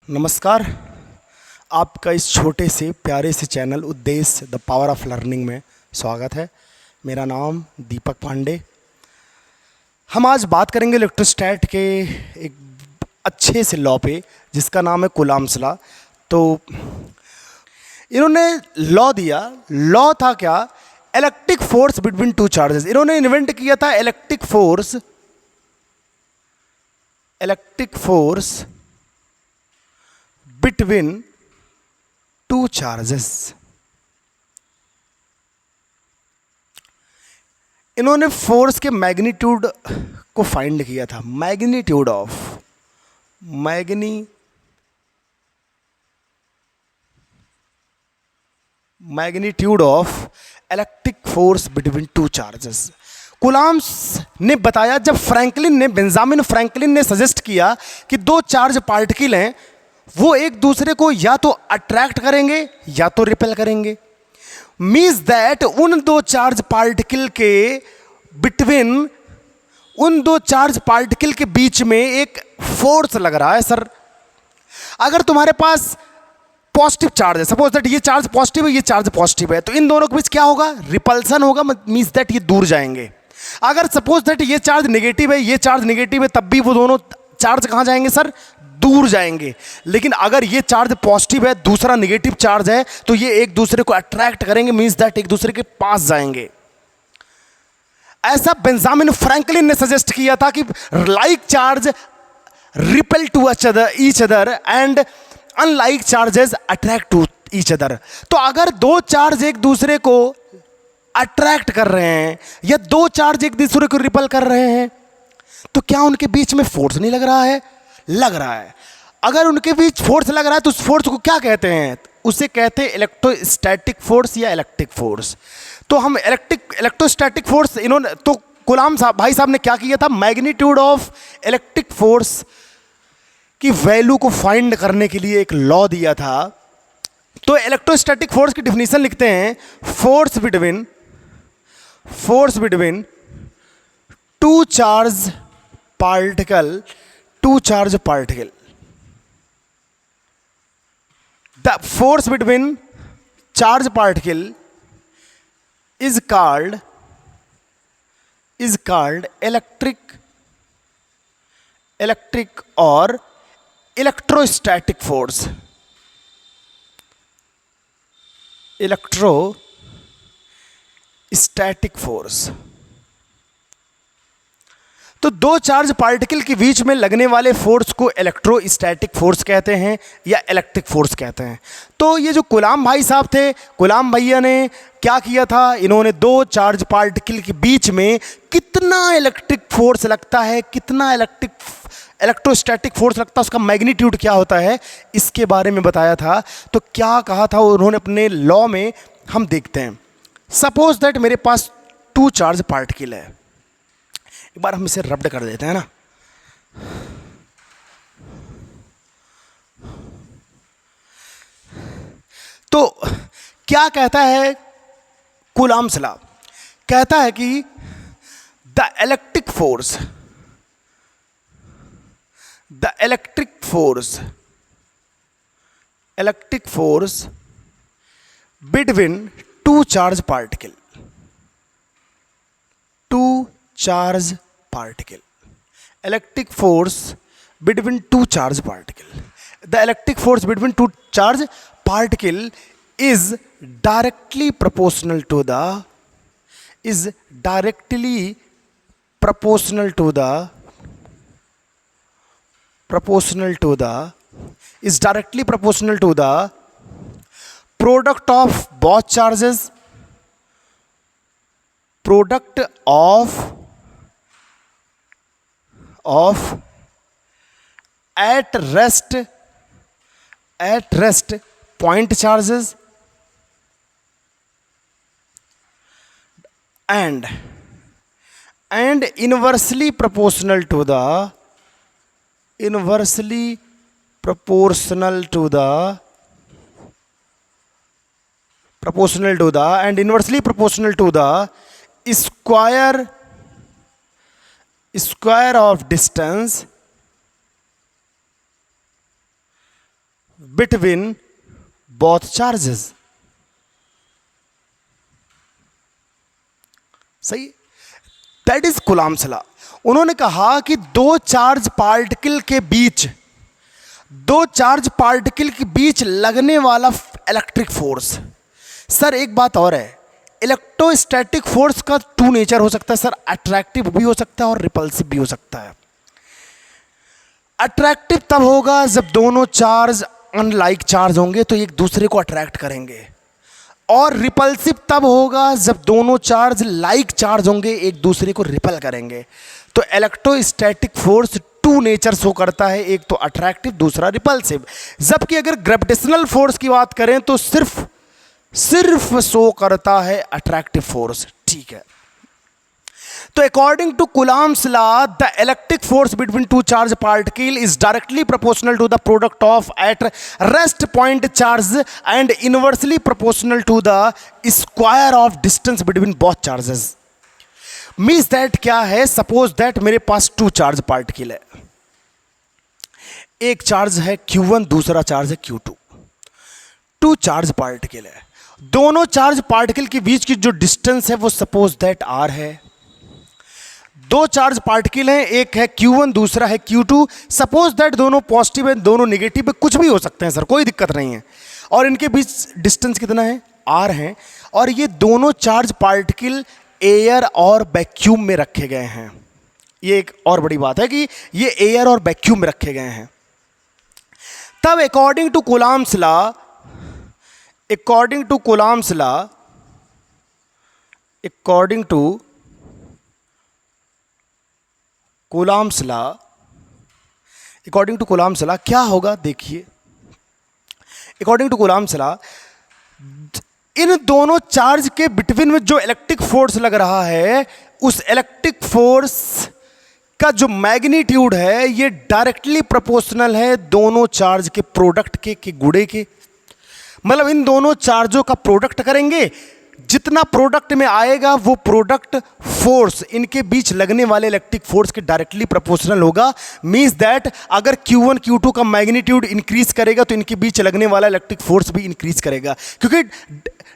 नमस्कार। आपका इस छोटे से प्यारे से चैनल उद्देश्य द पावर ऑफ लर्निंग में स्वागत है। मेरा नाम दीपक पांडे। हम आज बात करेंगे इलेक्ट्रोस्टैट के एक अच्छे से लॉ पे जिसका नाम है कूलॉम्स लॉ। तो इन्होंने लॉ दिया। लॉ था क्या? Electric force between two charges. इन्होंने इन्वेंट किया था electric force between two charges. इन्होंने फोर्स के मैग्नीट्यूड को फाइंड किया था। Magnitude of electric force between two charges. Coulomb's ने बताया जब बेंजामिन फ्रैंकलिन ने सजेस्ट किया कि दो चार्ज पार्टिकल हैं, वो एक दूसरे को या तो अट्रैक्ट करेंगे या तो रिपेल करेंगे। मीन्स दैट उन दो चार्ज पार्टिकल के बीच में एक फोर्स लग रहा है। सर, अगर तुम्हारे पास पॉजिटिव चार्ज है, सपोज दैट ये चार्ज पॉजिटिव है, ये चार्ज पॉजिटिव है, तो इन दोनों के बीच क्या होगा? रिपल्सन होगा। मीन्स दैट ये दूर जाएंगे। अगर सपोज दैट ये चार्ज नेगेटिव है, ये चार्ज नेगेटिव है, तब भी वो दोनों चार्ज कहां जाएंगे? सर, दूर जाएंगे। लेकिन अगर ये चार्ज पॉजिटिव है, दूसरा नेगेटिव चार्ज है, तो ये एक दूसरे को अट्रैक्ट करेंगे। मींस दैट एक दूसरे के पास जाएंगे। ऐसा बेंजामिन फ्रैंकलिन ने सजेस्ट किया था कि like charge repel to each other and unlike charges attract to each other. तो अगर दो चार्ज एक दूसरे को अट्रैक्ट कर रहे हैं या दो चार्ज एक दूसरे को रिपेल कर रहे हैं, तो क्या उनके बीच में फोर्स नहीं लग रहा है? लग रहा है। अगर उनके बीच फोर्स लग रहा है तो उस फोर्स को क्या कहते हैं? उसे कहते हैं इलेक्ट्रोस्टैटिक फोर्स या इलेक्ट्रिक फोर्स। तो हम इलेक्ट्रोस्टैटिक फोर्स इन्होंने तो कूलॉम भाई साहब ने क्या किया था? मैग्नीट्यूड ऑफ इलेक्ट्रिक फोर्स की वैल्यू को फाइंड करने के लिए एक लॉ दिया था। तो इलेक्ट्रोस्टैटिक फोर्स की डिफिनीशन लिखते हैं, force between two charge particle. The force between charge particle is called electric or electrostatic force. Electrostatic force. तो दो चार्ज पार्टिकल के बीच में लगने वाले फोर्स को इलेक्ट्रोस्टैटिक फोर्स कहते हैं या इलेक्ट्रिक फोर्स कहते हैं। तो ये जो कूलॉम भाई साहब थे, कूलॉम भैया ने क्या किया था? इन्होंने दो चार्ज पार्टिकल के बीच में कितना इलेक्ट्रिक फोर्स लगता है, कितना इलेक्ट्रोस्टैटिक फोर्स लगता है, उसका मैग्नीट्यूड क्या होता है, इसके बारे में बताया था। तो क्या कहा था उन्होंने अपने लॉ में? हम देखते हैं। सपोज दैट मेरे पास टू चार्ज पार्टिकल है। एक बार हम इसे रब्ड कर देते हैं ना। तो क्या कहता है कूलॉम्स लॉ? कहता है कि the electric force between two charge particle. Electric force between two charge particle. The electric force between two charge particle is directly proportional to the product of both charges, product of at rest point charges and inversely proportional to the square of distance between both charges. सही, that is Coulomb's law. उन्होंने कहा कि दो charge particle के बीच लगने वाला electric force. Sir एक बात और है, इलेक्ट्रोस्टैटिक फोर्स का टू नेचर हो सकता है सर, अट्रैक्टिव भी हो सकता है और रिपल्सिव भी हो सकता है। अट्रैक्टिव तब होगा जब दोनों चार्ज अनलाइक चार्ज होंगे तो एक दूसरे को अट्रैक्ट करेंगे, और रिपल्सिव तब होगा जब दोनों चार्ज लाइक चार्ज होंगे, एक दूसरे को रिपल करेंगे। तो electrostatic force to nature show करता है, एक तो अट्रैक्टिव, दूसरा रिपल्सिव। जबकि अगर ग्रेविटेशनल फोर्स की बात करें तो सिर्फ शो करता है अट्रैक्टिव फोर्स। ठीक है, तो according to Coulomb's law the electric force between two charge particle is directly proportional to the product of at rest point charge and inversely proportional to the square of distance between both charges. Means that क्या है, suppose that मेरे पास to charge particle है, एक charge है Q1, दूसरा charge है Q2। To charge particle है, दोनों चार्ज पार्टिकल के बीच की जो डिस्टेंस है वो सपोज दैट R है। दो चार्ज पार्टिकल हैं, एक है Q1, दूसरा है Q2। सपोज दैट दोनों पॉजिटिव है, दोनों नेगेटिव है, कुछ भी हो सकते हैं सर, कोई दिक्कत नहीं है। और इनके बीच डिस्टेंस कितना है, R है। और ये दोनों चार्ज पार्टिकल एयर और वैक्यूम में रखे गए हैं। ये एक और बड़ी बात है कि ये एयर और वैक्यूम में रखे गए हैं। तब अकॉर्डिंग टू कूलम्ब्स लॉ क्या होगा, देखिए। अकॉर्डिंग टू कूलम्ब्स लॉ इन दोनों चार्ज के बिटवीन में जो इलेक्ट्रिक फोर्स लग रहा है, उस इलेक्ट्रिक फोर्स का जो मैग्नीट्यूड है ये डायरेक्टली प्रोपोर्शनल है दोनों चार्ज के प्रोडक्ट के गुणे के। मतलब इन दोनों चार्जों का प्रोडक्ट करेंगे, जितना प्रोडक्ट में आएगा वो प्रोडक्ट फोर्स इनके बीच लगने वाले इलेक्ट्रिक फोर्स के डायरेक्टली प्रोपोर्शनल होगा। मींस दैट अगर Q1 Q2 का मैग्नीट्यूड इंक्रीज करेगा तो इनके बीच लगने वाला इलेक्ट्रिक फोर्स भी इंक्रीज करेगा, क्योंकि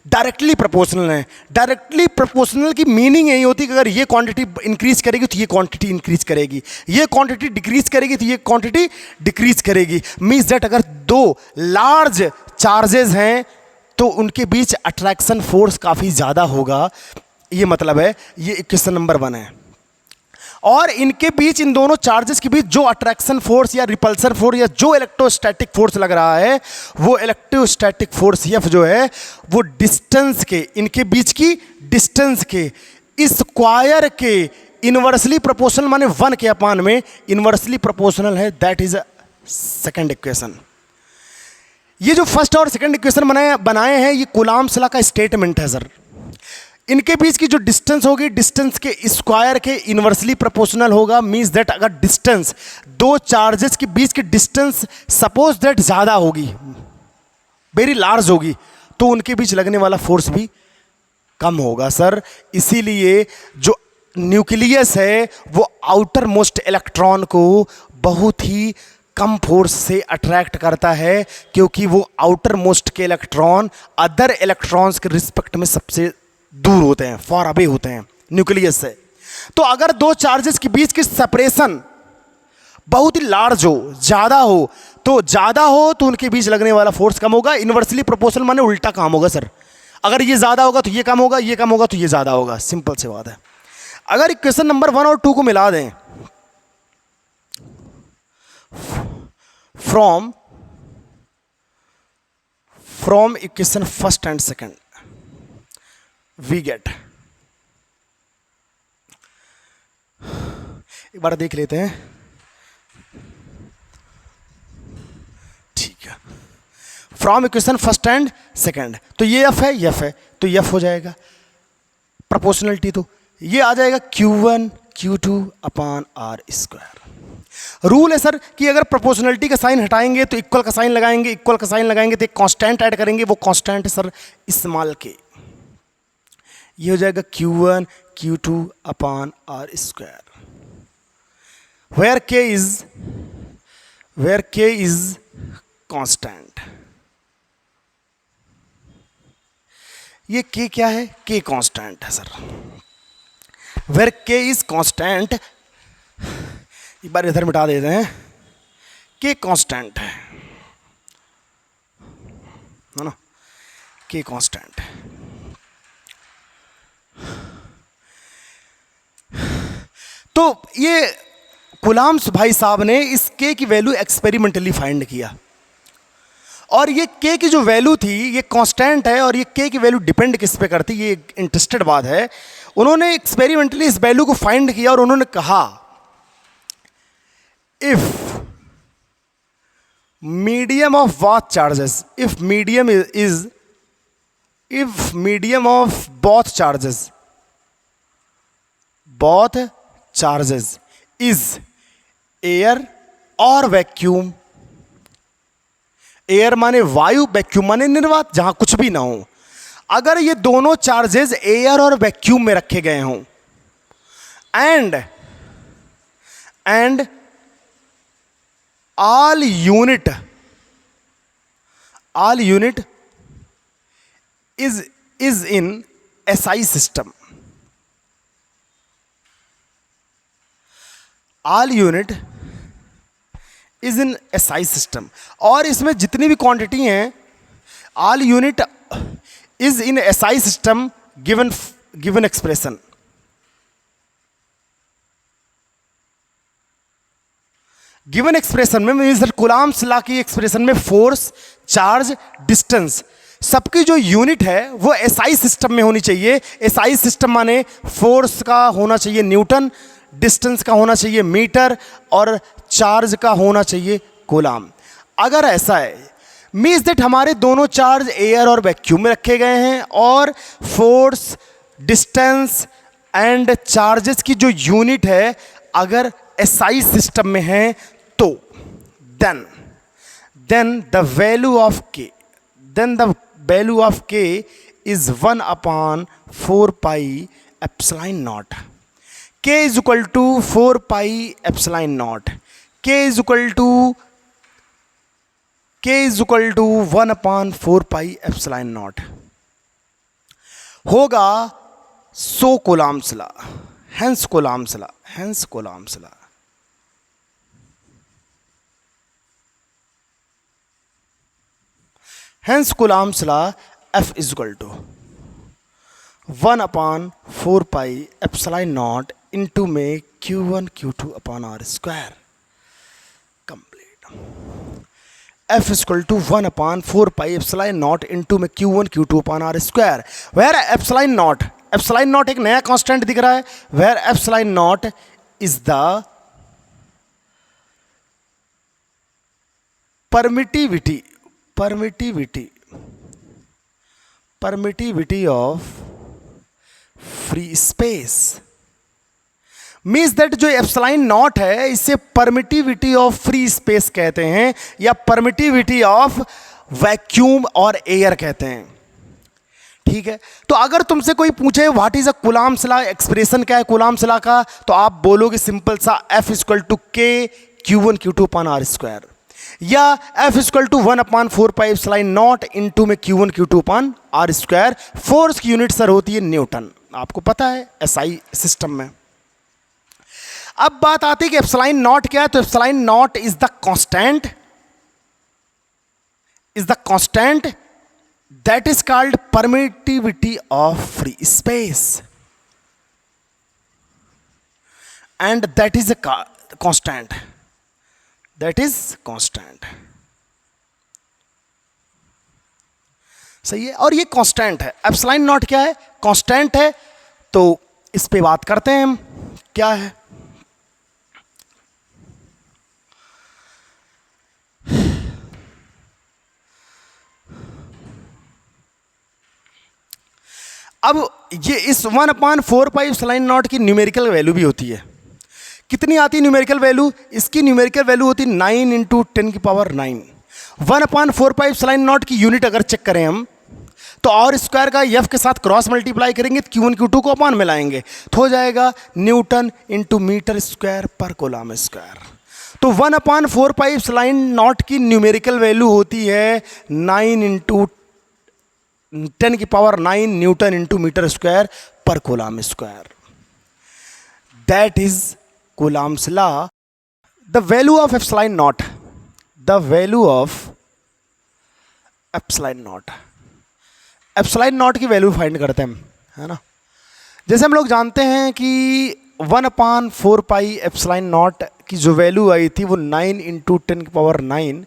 डायरेक्टली प्रोपोर्शनल है। डायरेक्टली प्रोपोर्शनल की मीनिंग यही होती है कि अगर ये क्वांटिटी इंक्रीज करेगी तो ये क्वांटिटी इंक्रीज करेगी, ये क्वांटिटी डिक्रीज करेगी तो ये क्वांटिटी डिक्रीज करेगी। मींस दैट अगर दो लार्ज चार्जेस हैं तो उनके बीच अट्रैक्शन फोर्स काफ़ी ज़्यादा होगा, ये मतलब है। ये क्वेश्चन नंबर 1 है। और इनके बीच, इन दोनों चार्जेस के बीच जो अट्रैक्शन फोर्स या रिपल्सन फोर्स या जो इलेक्ट्रोस्टैटिक फोर्स लग रहा है, वो इलेक्ट्रोस्टैटिक फोर्स F जो है वो डिस्टेंस के, इनके बीच की डिस्टेंस के स्क्वायर के इनवर्सली प्रोपोर्शनल, माने 1 के अपान में इनवर्सली प्रोपोर्शनल है। That is second equation. ये जो फर्स्ट और सेकंड इक्वेशन बनाए हैं ये कूलम्ब्स लॉ का स्टेटमेंट है सर। इनके बीच की जो डिस्टेंस होगी, डिस्टेंस के स्क्वायर के इनवर्सली प्रोपोर्शनल होगा। मींस दैट अगर डिस्टेंस, दो चार्जेस के बीच की डिस्टेंस सपोज दैट ज़्यादा होगी, वेरी लार्ज होगी, तो उनके बीच लगने वाला फोर्स भी कम होगा सर। इसीलिए जो न्यूक्लियस है वो आउटर मोस्ट इलेक्ट्रॉन को बहुत ही कम फोर्स से अट्रैक्ट करता है, क्योंकि वो आउटर मोस्ट के इलेक्ट्रॉन अदर इलेक्ट्रॉन्स के रिस्पेक्ट में सबसे दूर होते हैं, फॉर अवे होते हैं न्यूक्लियस से। तो अगर दो चार्जेस के बीच की सेपरेशन बहुत ही लार्ज हो, ज़्यादा हो तो उनके बीच लगने वाला फोर्स कम होगा। इनवर्सली प्रोपोर्शनल माने उल्टा काम होगा सर। अगर ये ज़्यादा होगा तो ये कम होगा, ये कम होगा तो ये ज़्यादा होगा। सिंपल सी बात है। अगर इक्वेशन नंबर 1 और 2 को मिला दें, from equation first and second we get, एक बार देख लेते हैं, ठीक है। From equation first and second, तो ये F है तो F हो जाएगा प्रोपोर्शनलिटी, तो ये आ जाएगा Q1 Q2 upon R square. Rule है सर कि अगर प्रोपोर्शनलिटी का साइन हटाएंगे तो इक्वल का साइन लगाएंगे, इक्वल का साइन लगाएंगे तो एक कांस्टेंट ऐड करेंगे, वो कांस्टेंट है सर स्मॉल के। ये हो जाएगा Q1 Q2 upon R square, where K is constant. ये k क्या है? k कांस्टेंट है sir. Where k is constant, एक बार इधर मिटा देते हैं, k कांस्टेंट है ना, k कांस्टेंट। तो ये कुलाम्स भाई साहब ने इस k की वैल्यू एक्सपेरिमेंटली फाइंड किया, और ये k की जो वैल्यू थी ये कांस्टेंट है, और ये k की वैल्यू डिपेंड किस पे करती, ये इंटरेस्टेड बात है। उन्होंने एक्सपेरिमेंटली इस वैल्यू को फाइंड किया और उन्होंने कहा if medium of both charges, if medium of both charges is air और वैक्यूम, एयर माने वायु, वैक्यूम माने निर्वात, जहां कुछ भी ना हो, अगर ये दोनों चार्जेस एयर और वैक्यूम में रखे गए हों, and all unit is in SI system, all unit is in SI system, और इसमें जितनी भी क्वांटिटी हैं, all unit is in SI system given expression। Given expression में मीन्स कुलाम्स लॉ की एक्सप्रेशन में फोर्स, चार्ज, डिस्टेंस सबकी जो यूनिट है वो एसआई सिस्टम में होनी चाहिए। एसआई सिस्टम माने फोर्स का होना चाहिए न्यूटन, डिस्टेंस का होना चाहिए मीटर, और चार्ज का होना चाहिए कूलाम। अगर ऐसा है मीन्स दैट हमारे दोनों चार्ज एयर और वैक्यूम में रखे गए हैं, और फोर्स, डिस्टेंस एंड चार्जेस की जो यूनिट है अगर एसआई सिस्टम में है तो then the value of k is 1/4 pi epsilon naught। k is equal to 4 pi epsilon naught। k is equal to 1/4 pi epsilon naught होगा। So Coulomb's law, hence Coulomb's law. Hence Coulomb's law, F is equal to 1/4 pi epsilon naught into में Q1 Q2 upon R square complete। F is equal to 1/4 pi epsilon naught into में Q1 Q2 upon R square, where epsilon naught एक नया constant दिख रहा है, where epsilon naught is the permittivity of free space। Means that जो epsilon not है इसे permittivity of free space कहते हैं, या परमिटिविटी ऑफ वैक्यूम और एयर कहते हैं। ठीक है, तो अगर तुमसे कोई पूछे what is a coulombs law, expression क्या है कूलाम्स लॉ का, तो आप बोलोगे सिंपल सा F equal to K Q1 Q2 upon R square, या F equal to 1/4 pi epsilon naught into में Q1 Q2 upon R square. Force की यूनिट सर होती है न्यूटन, आपको पता है एसआई सिस्टम में। अब बात आती है कि एप्सिलॉन नॉट क्या है, तो epsilon not is the constant that is called permittivity of free space, and that is a constant, सही है। और ये कांस्टेंट है, एप्सिलॉन नॉट क्या है, कांस्टेंट है। तो इस पे बात करते हैं हम क्या है। अब ये इस 1/4 पाई एप्सिलॉन नॉट की न्यूमेरिकल वैल्यू भी होती है। कितनी आती है न्यूमेरिकल वैल्यू, इसकी न्यूमेरिकल वैल्यू होती है 9 × 10⁹। 1/4 पाई एप्सिलॉन नॉट की यूनिट अगर चेक करें हम, तो और स्क्वायर का F के साथ क्रॉस मल्टीप्लाई करेंगे तो Q1 Q2 को अपॉन मिलाएंगे तो हो जाएगा न्यूटन इंटू मीटर स्क्वायर पर कूलम स्क्वायर। तो 1/4 पाई एप्सिलॉन नॉट की न्यूमेरिकल वैल्यू होती है 9 into 10⁹ newton into metre square पर coulomb square. That is Coulomb's law. The value of epsilon naught. The value of epsilon naught. Epsilon naught की value find करते हैं हम, है ना. जैसे हम लोग जानते हैं कि 1/4 पाई एप्सिलॉन नॉट की जो वैल्यू आई थी वो 9 into 10⁹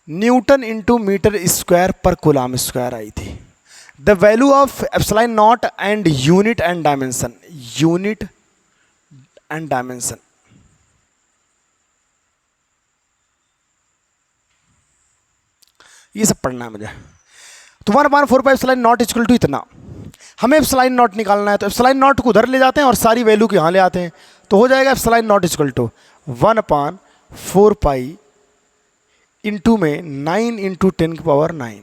newton into metre square पर कूलम स्क्वायर आई थी. The value of epsilon naught and unit and dimension. Unit and dimension. ये सब पढ़ना है मुझे. तो 1/4 एप्सिलॉन नॉट इक्वल टू इतना. हमें एप्सिलॉन नॉट निकालना है, तो एप्सिलॉन नॉट को उधर ले जाते हैं और सारी वैल्यू को यहाँ ले आते हैं. तो हो जाएगा epsilon naught equal to 1/4 into में 9 इंटू 10⁹.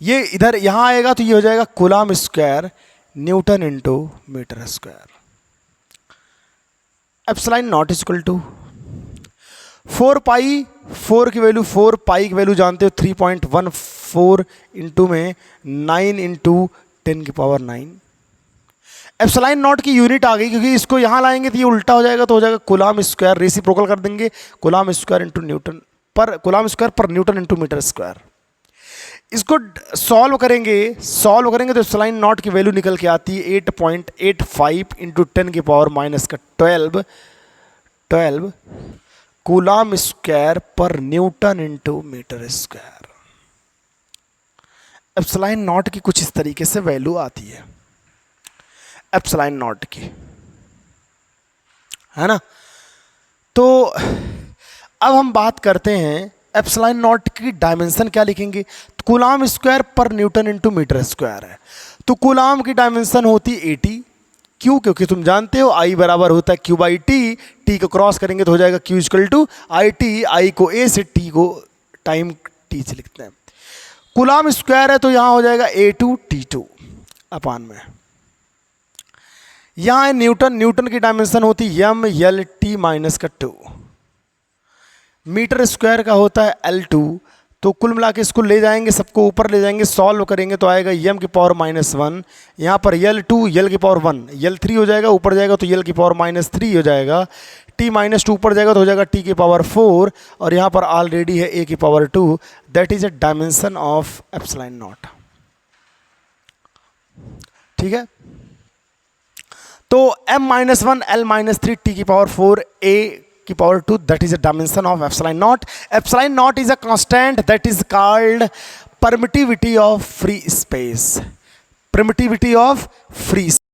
ये इधर यहाँ आएगा तो ये हो जाएगा coulomb square newton into metre square. Epsilon naught equal to 4 pi. 4 की वैल्यू 4 पाई की वैल्यू जानते हो 3.14 इंटू में 9 इंटू 10⁹. एप्सिलॉन नॉट की यूनिट आ गई, क्योंकि इसको यहाँ लाएंगे तो ये उल्टा हो जाएगा, तो हो जाएगा कूलम स्क्वायर. रेसिप्रोकल कर देंगे, कूलम स्क्वायर इंटू न्यूटन पर कूलम स्क्वायर पर न्यूटन इंटू मीटर स्क्वायर. इसको सॉल्व करेंगे तो एप्सिलॉन नॉट की वैल्यू निकल के आती है 8.85 इंटू 10⁻12 कूलम स्क्वायर पर newton into metre square. Epsilon naught की कुछ इस तरीके से वैल्यू आती है एप्सिलॉन नॉट की, है ना. तो अब हम बात करते हैं एप्सिलॉन नॉट की डायमेंशन क्या लिखेंगे. तो कूलम स्क्वायर पर न्यूटन इंटू मीटर स्क्वायर है, तो कूलम की डायमेंशन होती है 80. क्यों? क्योंकि तुम जानते हो आई बराबर होता है क्यू बाई टी. टी को क्रॉस करेंगे तो हो जाएगा Q equal to I T. I को ए से, टी को टाइम टी से लिखते हैं. कूलम स्क्वायर है तो यहाँ हो जाएगा A2 T2 अपान में. यहाँ है न्यूटन की डायमेंशन होती है MLT माइनस का 2. मीटर स्क्वायर का होता है L2. तो कुल मिला के इसको ले जाएंगे, सबको ऊपर ले जाएंगे, सॉल्व करेंगे तो आएगा m⁻⁻1. यहाँ पर L2 l⁻1 L3 हो जाएगा, ऊपर जाएगा तो l⁻3 हो जाएगा. t-2 ऊपर जाएगा तो हो जाएगा t⁻4 और यहाँ पर ऑलरेडी है a⁻2. That is a dimension of epsilon not. ठीक है. तो m-1 l-3 t⁻4 a⁻2 that is a dimension of epsilon naught. Epsilon naught is a constant that is called permittivity of free space. Permittivity of free space.